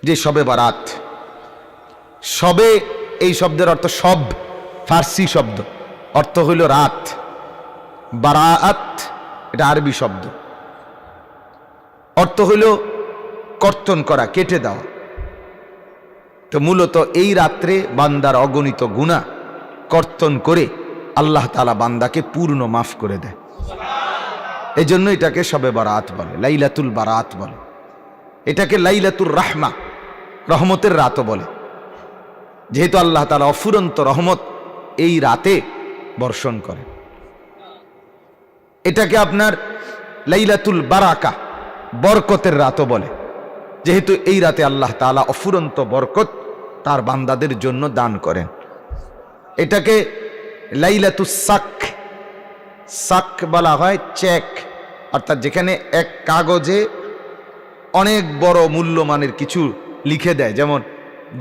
যে শবে বারাত। শবে এই শব্দের অর্থ সব, ফার্সি শব্দ, অর্থ হইল রাত। বারাত এটা আরবি শব্দ, অর্থ হইল কর্তন করা, কেটে দেওয়া। তো মূলত এই রাত্রে বান্দার অগণিত গুনাহ কর্তন করে আল্লাহ তাআলা বান্দাকে পূর্ণ মাফ করে দেয়। এই জন্য এটাকে শবে বারাত বলে, লাইলাতুল বারাত বলে। এটাকে লাইলাতুর রাহমা, রহমতের রাতও বলে, যেহেতু আল্লাহ তাআলা অফুরন্ত রহমত এই রাতে বর্ষণ করে। এটাকে আপনার লাইলাতুল বারাকা, বরকতের রাতও বলে, যেহেতু এই রাতে আল্লাহ তাআলা অফুরন্ত বরকত তার বান্দাদের জন্য দান করেন। এটাকে লাইলাতুস সাক, সাক বলা হয় চেক, অর্থাৎ যেখানে এক কাগজে অনেক বড় মূল্যমানের কিছু লিখে দেয়, যেমন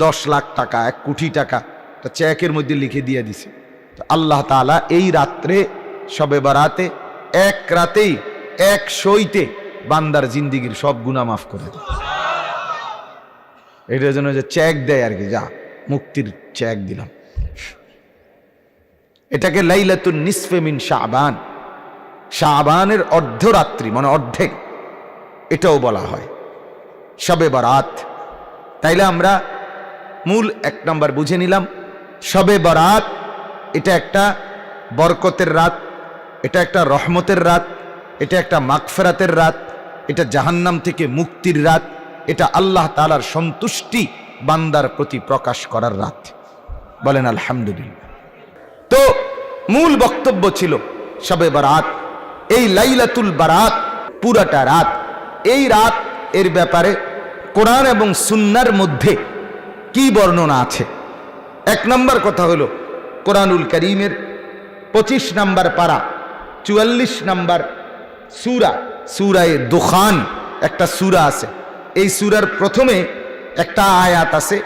10 লাখ টাকা, 1 কোটি টাকা, তা চেকের মধ্যে লিখে দিয়ে দিছে। তো আল্লাহ তাআলা এই রাত্রে শবে বারাতে এক রাতেই, এক শোইতে বান্দার জিন্দিগির সব গুনাহ মাফ করে দেয়। এটার জন্য যে চেক দেয় আর কি, যা মুক্তির চেক দিলাম। এটাকে লাইলাতুন নিসফে মিন শাবান, শাবানের অর্ধরাত্রি মানে অর্ধেক, এটাও বলা হয় শবে বারাত। তাইলে আমরা মূল 1 নাম্বার বুঝে নিলাম, শবে বারাত এটা একটা বরকতের রাত, এটা একটা রহমতের রাত, এটা একটা মাগফিরাতের রাত, এটা জাহান্নাম থেকে মুক্তির রাত, এটা আল্লাহ তাআলার সন্তুষ্টি বান্দার প্রতি প্রকাশ করার রাত। বলেন আলহামদুলিল্লাহ। তো মূল বক্তব্য ছিল শবে বারাত, এই লাইলাতুল বারাত পুরাটা রাত। এই রাত এর ব্যাপারে কোরআন এবং সুন্নাহর মধ্যে কি বর্ণনা আছে? 1 নম্বর কথা হলো কোরআনুল কারীমের 25 নম্বর পারা 44 নম্বর সূরা, সূরায়ে দুখান একটা সূরা আছে। এই সূরার প্রথমে একটা আয়াত আছে,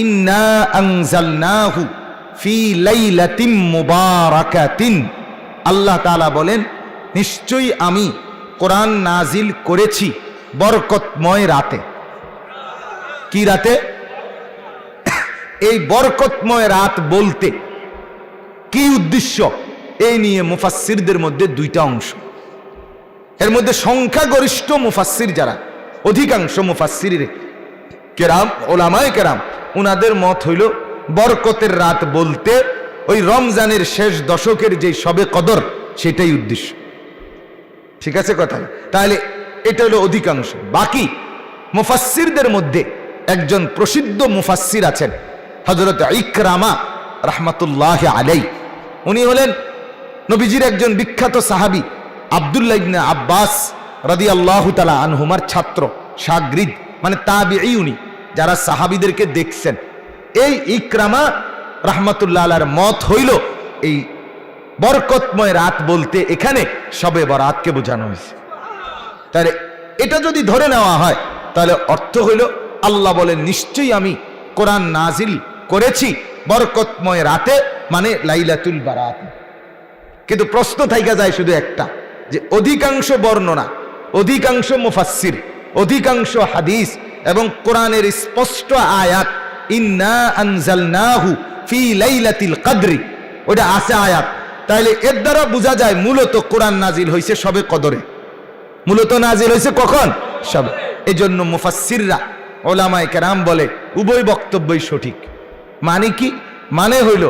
ইন্না আনজালনাহু ফি লাইলাতিন মুবারাকাতিন। আল্লাহ তাআলা বলেন, নিশ্চয়ই আমি কোরআন নাজিল করেছি বরকতময় রাতে। কি রাতে? এই বরকতময় রাত বলতে কি উদ্দেশ্য, এই নিয়ে মুফাসসিরদের মধ্যে 2টা অংশ। এর মধ্যে সংখ্যাগরিষ্ঠ মুফাসসির যারা, অধিকাংশ মুফাসসির কেরাম, ওলামায়ে কেরাম, উনাদের মত হইল বরকতের রাত বলতে ওই রমজানের শেষ দশকের যে শবে কদর, সেটাই উদ্দেশ্য। ঠিক আছে কথা? তাহলে এটা হলো অধিকাংশ। বাকি মুফাসসিরদের মধ্যে একজন প্রসিদ্ধ মুফাসসির আছেন, হযরত ইকরামা রাহমাতুল্লাহি আলাইহি। উনি হলেন নবীজির একজন বিখ্যাত সাহাবী আব্দুল্লাহ ইবনে আব্বাস রাদিয়াল্লাহু তাআলা আনহুমার ছাত্র, শাগরিদ, মানে তাবিঈ। উনি যারা সাহাবীদেরকে দেখছেন, এই ইকরামা রাহমাতুল্লাহ আলাইহির মত হইল এই বরকতময় রাত বলতে এখানে শবে বরাতকে বোঝানো হয়েছে। তাহলে এটা যদি ধরে নেওয়া হয়, তাহলে অর্থ হইল আল্লাহ বলেন, নিশ্চয়ই আমি কোরআন নাজিল করেছি বরকতময় রাতে, মানে লাইলাতুল বারাত। কিন্তু প্রশ্ন থাইকা যায় শুধু একটা, যে অধিকাংশ বর্ণনা, অধিকাংশ মুফাসসির, অধিকাংশ হাদিস এবং কোরআনের স্পষ্ট আয়াত, ইন্না আনজালনাহু ফি লাইলাতিল কদরি, ওটা আছে আয়াত। তাহলে এর দ্বারা বোঝা যায় মূলত কোরআন নাজিল হয়েছে শবে কদরে। মূলত নাজিল হয়েছে কখন? শবে। এই জন্য মুফাসসিররা, ওলামায়ে কেরাম বলে উভয় বক্তব্যই সঠিক। মানে কি? মানে হইল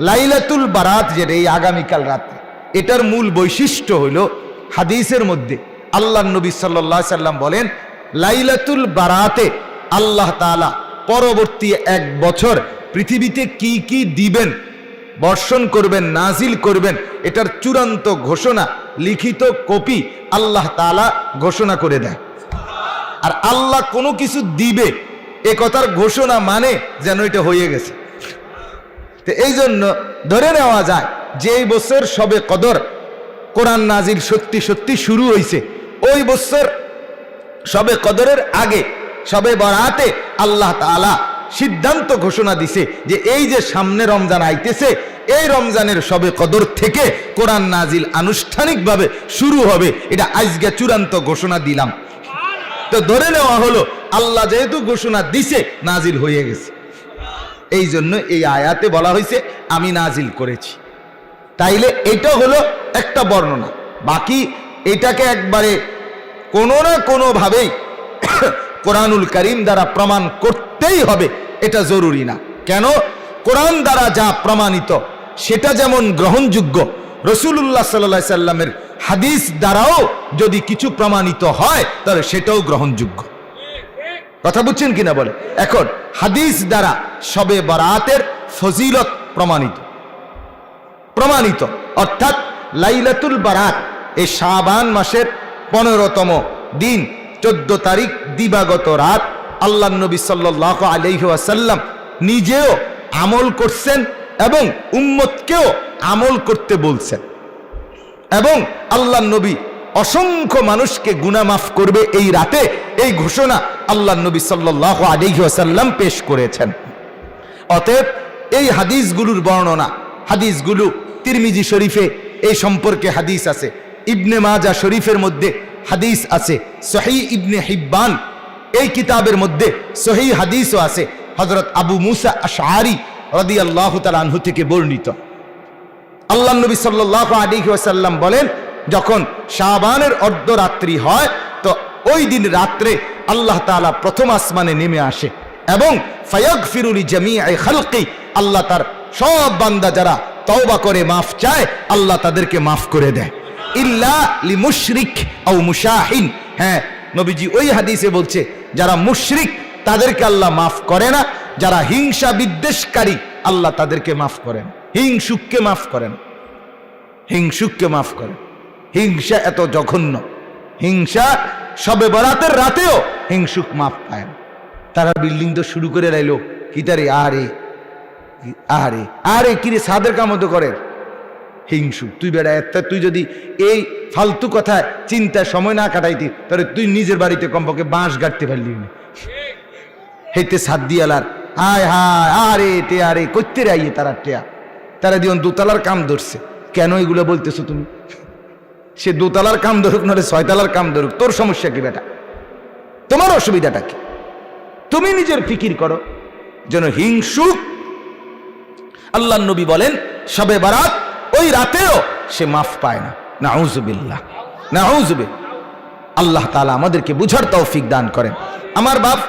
লাইলাতুল বারাত, যেটা এই আগামীকাল রাতে, এটার মূল বৈশিষ্ট্য হইল হাদিসের মধ্যে আল্লাহর নবী সাল্লাল্লাহু আলাইহি সাল্লাম বলেন, লাইলাতুল বারাতে আল্লাহ তাআলা পরবর্তী 1 বছর পৃথিবীতে কি কি দিবেন, বর্ষণ করবেন, নাজিল করবেন, এটার চূড়ান্ত ঘোষণা, লিখিত কপি আল্লাহ তাআলা ঘোষণা করে দেয়। আর আল্লাহ কোনো কিছু দিবে এ কথার ঘোষণা মানে যেন এটা হয়ে গেছে। তো এই জন্য ধরে নেওয়া যায় যে এই বছর শবে কদর কোরআন নাজিল সত্যি সত্যি শুরু হয়েছে, ওই বছর শবে কদরের আগে শবে বরাতে আল্লাহ তাআলা সিদ্ধান্ত ঘোষণা দিছে যে এই যে সামনে রমজান আইতেছে, এই রমজানের শবে কদর থেকে কোরআন নাজিল আনুষ্ঠানিকভাবে শুরু হবে, এটা আজকে চূড়ান্ত ঘোষণা দিলাম। তো ধরে নেওয়া হলো আল্লাহ যেহেতু ঘোষণা দিছে নাজিল হয়ে গেছে। এই জন্য এই আয়াতে বলা হয়েছে আমি নাজিল করেছি। তাইলে এটা হলো একটা বর্ণনা। বাকি এটাকে একবারে কোনো না কোনো ভাবেই কোরআনুল কারীম দ্বারা প্রমাণ করতেই হবে এটা জরুরি না। কেন? কোরআন দ্বারা যা প্রমাণিত সেটা যেমন গ্রহণযোগ্য, রাসূলুল্লাহ সাল্লাল্লাহু আলাইহি সাল্লামের হাদিস দ্বারাও যদি কিছু প্রমাণিত হয় তাহলে সেটাও গ্রহণযোগ্য। কথা বুঝছেন কিনা বলে? এখন হাদিস দ্বারা শবে বরাতের ফজিলত প্রমাণিত অর্থাৎ লাইলাতুল বারাত এই শাবান মাসের 15তম দিন 14 তারিখ দিবাগত রাত আল্লাহর নবী সাল্লাল্লাহু আলাইহি ওয়াসাল্লাম নিজেও আমল করছেন এবং উম্মতকেও আমল করতে বলছেন, এবং আল্লাহর নবী অসংখ্য মানুষকে গুনাহ মাফ করবে এই রাতে, এই ঘোষণা আল্লাহর নবী সাল্লাল্লাহু আলাইহি ওয়াসাল্লাম পেশ করেছেন। অতএব এই হাদিসগুলোর বর্ণনা, হাদিসগুলো তিরমিজি শরীফে এই সম্পর্কে হাদিস আছে, ইবনে মাজাহ শরীফের মধ্যে হাদিস আছে, সহিহ ইবনে হিব্বান এই কিতাবের মধ্যে সহিহ হাদিসও আছে। হযরত আবু মুসা আশআরী রাদিয়াল্লাহু তাআলা আনহু থেকে বর্ণিত, আল্লাহর নবী সাল্লাল্লাহু আলাইহি ওয়াসাল্লাম বলেন, যখন শাবানের অর্ধরাত্রি হয় তো ওই দিন রাত্রে আল্লাহ তাআলা প্রথম আসমানে নেমে আসে এবং ফায়াগফিরু লিজামিই খালকি, আল্লাহ তার সব বান্দা যারা তওবা করে মাফ চায় আল্লাহ তাদেরকে মাফ করে দেয়, ইল্লা লিমুশরিক আও মুশাহিন। হ্যাঁ, নবীজি ওই হাদিসে বলছে যারা মুশরিক তাদেরকে আল্লাহ মাফ করে না, যারা হিংসা বিদ্বেষকারী আল্লাহ তাদেরকে মাফ করেন, হিংসুককে মাফ করেন, হিংসুককে মাফ করেন। হিংসা এত জঘন্য, হিংসা শবে বরাতের রাতেও হিংসুক মাফ পায় না। তারা বিল্ডিং তো শুরু করে লাইলো কি তারে, আরে আরে আরে কিরে সাদের কামতো করে হিংসুক। তুই বেড়া একটা, তুই যদি এই ফালতু কথায় চিন্তায় সময় না কাটাইতি তাহলে তুই নিজের বাড়িতে কমপক্ষে বাঁশ গাড়তে পারলি না। হেতে সাদ দিয়ালার হায় হায় আরে তে আরে করতে রাইয়ে তারা টেয়া, তারা দিন দোতলার কাম ধরছে। কেন এগুলো বলতেছো তুমি? সে দোতলার কাম ধরুক নাহলে 6 তলার কাম ধরুক, তোর সমস্যা কি বেটা? তোমার অসুবিধাটা কি? তুমি নিজের ফিকির করো। যেন হিংসুক, আল্লাহর নবী বলেন শবে বারাত ওই রাতেও সে মাফ পায় না। নাউজুবিল্লাহ, নাউজুবিল্লাহ। আল্লাহ তাআলা আমাদেরকে বুঝার তৌফিক দান করেন। আমার বাপ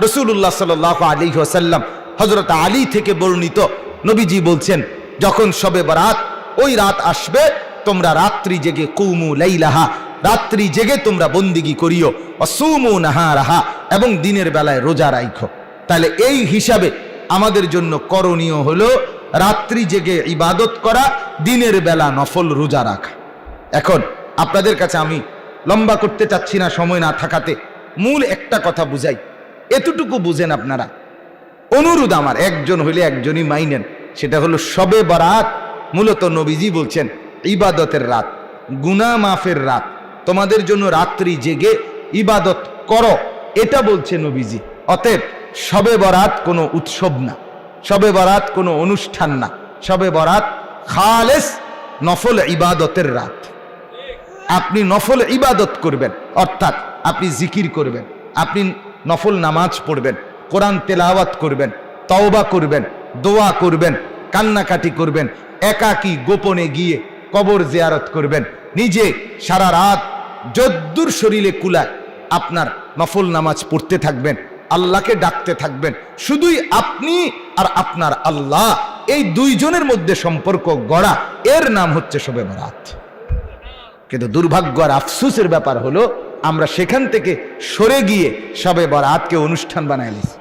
রাসূলুল্লাহ সাল্লাল্লাহু আলাইহি ওয়াসাল্লাম হযরত আলী থেকে বর্ণিত, নবীজি বলছেন যখন শবে বারাত ওই রাত আসবে তোমরা রাত্রি জেগে কুমু লাইলাহা, রাত্রি জেগে তোমরা বন্দিগি করিও, ওয়াসুমু নাহারাহা, এবং দিনের বেলায় রোজা রাখো। তাহলে এই হিসাবে আমাদের জন্য করণীয় হলো রাত্রি জেগে ইবাদত করা, দিনের বেলা নফল রোজা রাখা। এখন আপনাদের কাছে আমি লম্বা করতে চাচ্ছি না সময় না থাকাতে, মূল একটা কথা বুঝাই, এতটুকু বুঝেন আপনারা। অনুরোধ আমার, একজন হইলে একজনই মাইনেন, সেটা হলো শবে বরাত মূলত নবীজি বলছেন ইবাদতের রাত, গুনাহ মাফের রাত। তোমাদের জন্য রাত্রি জেগে ইবাদত করো, এটা বলছে নবীজি। অতএব শবে বরাত কোনো উৎসব না, শবে বরাত কোনো অনুষ্ঠান না, শবে বরাত খালেস নফল ইবাদতের রাত। আপনি নফল ইবাদত করবেন, অর্থাৎ আপনি জিকির করবেন, আপনি নফল নামাজ পড়বেন, কোরআন তেলাওয়াত করবেন, তওবা করবেন, দোয়া করবেন, কান্নাকাটি করবেন, একাকী গোপনে গিয়ে কবর জিয়ারত করবেন, নিজে সারা রাত যদ্দুর শরীরে কুলায় আপনার নফল নামাজ পড়তে থাকবেন, আল্লাহকে ডাকতে থাকবেন। শুধুই আপনি আর আপনার আল্লাহ, এই দুইজনের মধ্যে সম্পর্ক গড়া, এর নাম হচ্ছে শবে বরাত। কিন্তু দুর্ভাগ্য আর আফসোসের ব্যাপার হলো আমরা সেখান থেকে সরে গিয়ে শবে বরাতকে অনুষ্ঠান বানায় নিয়েছি।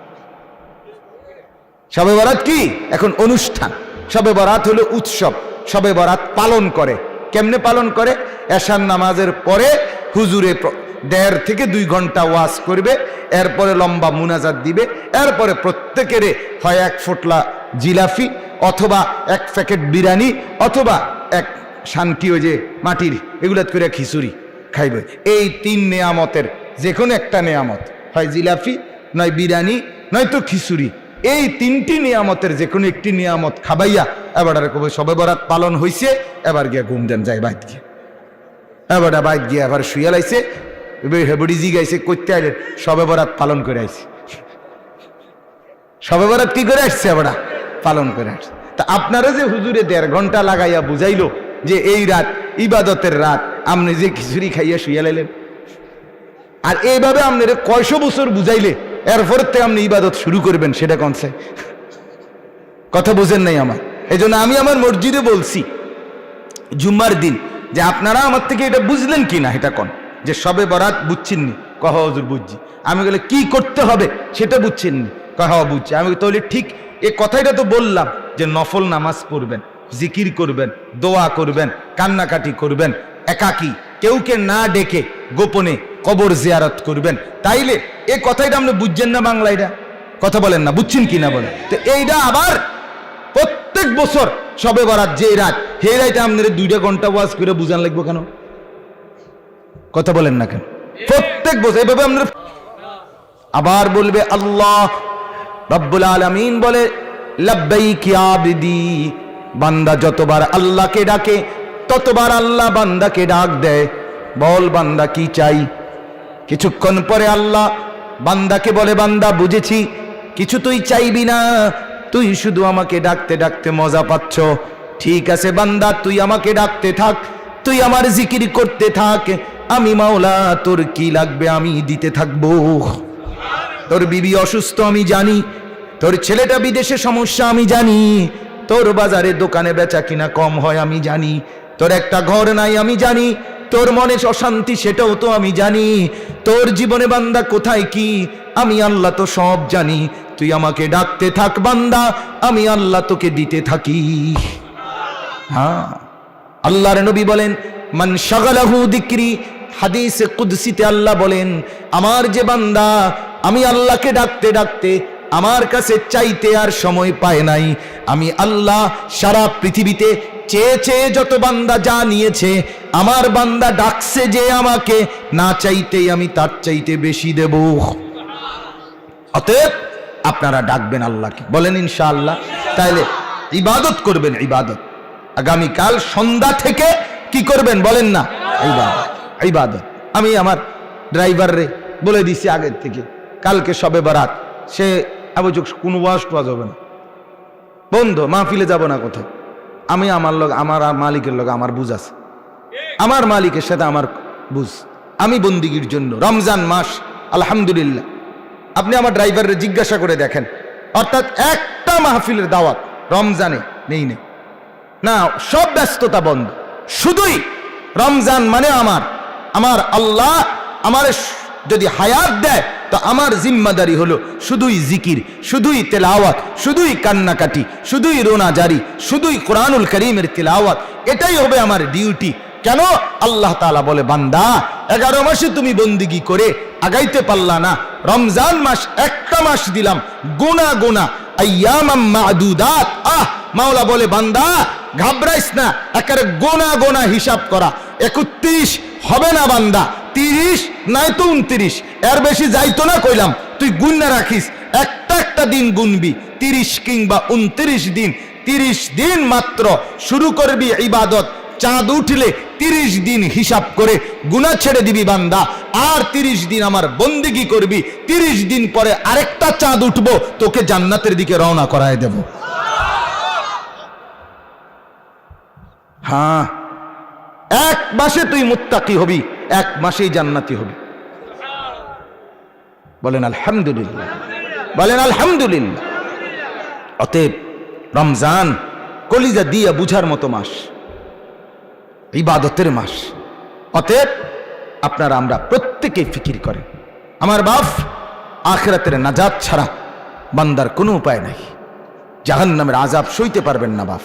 শবে বরাত কি এখন অনুষ্ঠান? শবে বরাত হলো উৎসব। শবে বরাত পালন করে কেমনে পালন করে? এশার নামাজের পরে হুজুরে 1.5 থেকে 2 ঘন্টা ওয়াজ করবে, এরপরে লম্বা মুনাজাত দিবে, এরপরে প্রত্যেকের হয় 1 ফোঁটলা জিলাফি অথবা 1 প্যাকেট বিরিয়ানি অথবা 1 শান্তি ওই যে মাটির এগুলা করে খিচুড়ি খাইবে। এই 3 নেয়ামতের যে কোনো একটা নেয়ামত, হয় জিলাফি নয় বিরিয়ানি নয়তো খিচুড়ি, এই 3টি নিয়ামতের যে কোনো একটি নিয়ামত খাবাইয়া এবার কবে শবে বরাত পালন হয়েছে, এবার গিয়া ঘুম দেন যায় বাইত গিয়ে, এবার বাইত গিয়ে এবার শুয়ে লাইছে, হেবড়ি জি গাইছে করতে আইলেন, শবে বরাত পালন করে আইছে। শবে বরাত কি করে আসছে? আমরা পালন করে আসছে। তা আপনারা যে হুজুরে 1.5 ঘন্টা লাগাইয়া বুঝাইলো যে এই রাত ইবাদতের রাত, আপনি যে খিচুড়ি খাইয়া শুইয়া লাইলেন, আর এইভাবে আপনারা কয়শো বছর বুঝাইলে এরপর থেকে আপনি ইবাদত শুরু করবেন, সেটা কনসে? কথা বুঝেন নাই আমার। এই জন্য আমি আমার মসজিদে বলছি জুম্মার দিন যে আপনারা আমার থেকে এটা বুঝলেন কি না, এটা কোন যে সবে বরাত বুঝছেননি? কহ হুজুর বুঝছি। আমি বলে কি করতে হবে সেটা বুঝছেননি? কহ বুঝছি। আমি তাহলে ঠিক এই কথাটা তো বললাম যে নফল নামাজ পড়বেন, জিকির করবেন, দোয়া করবেন, কান্নাকাটি করবেন, একাকী কেউকে না ডেকে গোপনে কবর জিয়ারত করবেন। তাইলে এই কথাটা আপনি বুঝছেন না? বাংলা এটা কথা বলেন না, বুঝছেন কি না বলেন তো? এইটা আবার প্রত্যেক বছর সবে বরাত যে রাত, সেই রাইতে আপনার 2 ঘন্টা ওয়াজ করে বুঝান লাগবে কেন? কথা বলেন না কেন? প্রত্যেক বছর এভাবে আপনার আবার বলবে আল্লাহ রব্বুল আলামিন বলে লাব্বাইক ইয়া আবদি, বান্দা যতবার আল্লাহকে ডাকে ততবার আল্লাহ বান্দাকে ডাক দেয়। বল বান্দা কি চাই? কিছুক্ষণ পরে আল্লাহ বান্দাকে বলে বান্দা বুঝেছি, কিছু তুই চাইবি না, তুই শুধু আমাকে ডাকতে ডাকতে মজা পাচ্ছ। ঠিক আছে বান্দা, তুই আমাকে ডাকতে থাক, তুই আমার জিকির করতে থাক, আমি মাওলা তোর কি লাগবে আমি দিতে থাকবো। তোর বিবি অসুস্থ আমি জানি, তোর ছেলেটা বিদেশে সমস্যা আমি জানি, তোর বাজারে দোকানে বেচা কিনা কম হয় আমি জানি, তোর একটা ঘর নাই আমি জানি, তোর মনে অশান্তি সেটাও তো আমি জানি, তোর জীবনে বান্দা কোথায় কি আমি আল্লাহ তো সব জানি। তুই আমাকে ডাকতে থাক বান্দা, আমি আল্লাহ তোকে দিতে থাকি। হ্যাঁ, আল্লাহর নবী বলেন মান শাগালাহু যিকরি, হাদিসে কুদসিতে আল্লাহ বলেন আমার যে বান্দা আমি আল্লাহকে ডাকতে ডাকতে আমার কাছে চাইতে আর সময় পায় নাই, আমি আল্লাহ সারা পৃথিবীতে চেয়ে চেয়ে যত বান্দা যা নিয়েছে, আমার বান্দা ডাকছে যে আমাকে, না চাইতেই আমি তার চাইতে বেশি দেব। অতএব আপনারা ডাকবেন আল্লাহকে, বলেন ইনশাআল্লাহ। তাইলে ইবাদত করবেন, ইবাদত আগামীকাল সন্ধ্যা থেকে কি করবেন বলেন না? ইবাদত, ইবাদত। আমি আমার ড্রাইভাররে বলে দিছি আগের থেকে, কালকে সবে বরাত, সে আবশ্যক কোনো ওয়াজ টোয়াজ হবে না, বন্ধ, মাহফিলে যাব না কোথাও। আমি আমার লোক, আমার মালিকের লোক আমার বুঝ আছে, আমার মালিকের সাথে আমার বুঝ। আমি বন্দিগির জন্য রমজান মাস আলহামদুলিল্লাহ, আপনি আমার ড্রাইভাররে জিজ্ঞাসা করে দেখেন, অর্থাৎ একটা মাহফিলের দাওয়াত রমজানে নেই নেই না, সব ব্যস্ততা বন্ধ। শুধুই রমজান মানে আমার আল্লাহ আমার যদি হায়াত দেয় তো আমার জিম্মাদারি হলো শুধুই জিকির, শুধুই তেলাওয়াত, শুধুই কান্নাকাটি, শুধুই রোনাজারি, শুধুই কোরআনুল কারীমের তেলাওয়াত, এটাই হবে আমার ডিউটি। কেন? আল্লাহ তাআলা বলে বান্দা 11 মাসে তুমি বন্দিগি করে আগাইতে পারলা না, রমজান মাস একটা মাস দিলাম, গোনা গোনা আইয়ামাম মাদুদাত। মাওলা বলে বান্দা ঘাবড়াইস না, একেবারে গোনা গোনা হিসাব করা, 31 হবে না বান্দা, 30 নাই তো 29, এর বেশি যাইতো না কইলাম। তুই গুণনা রাখিস, একটা একটা দিন গুনবি, 30 কিংবা 29 দিন, 30 দিন মাত্র শুরু করবি ইবাদত। চাঁদ উঠলে 30 দিন হিসাব করে গুনাহ ছেড়ে দিবি বান্দা, আর 30 দিন আমার বন্দেগী করবি। 30 দিন পরে আরেকটা চাঁদ উঠবো, তোকে জান্নাতের দিকে রওনা করায় দেব। হ্যাঁ, 1 মাসে তুই মুত্তাকি হবি, 1 মাসেই জান্নাতি হবি। বলেন আলহামদুলিল্লাহ, বলেন আলহামদুলিল্লাহ। অতএব রমজান কলিজা দিয়া বুঝার মতো মাস, ইবাদতের মাস। অতএব আপনারা আমরা প্রত্যেকেই ফিকির করেন, আমার বাপ আখিরাতের নাজাত ছাড়া বান্দার কোনো উপায় নাই, জাহান্নামের আযাব সইতে পারবেন না বাপ।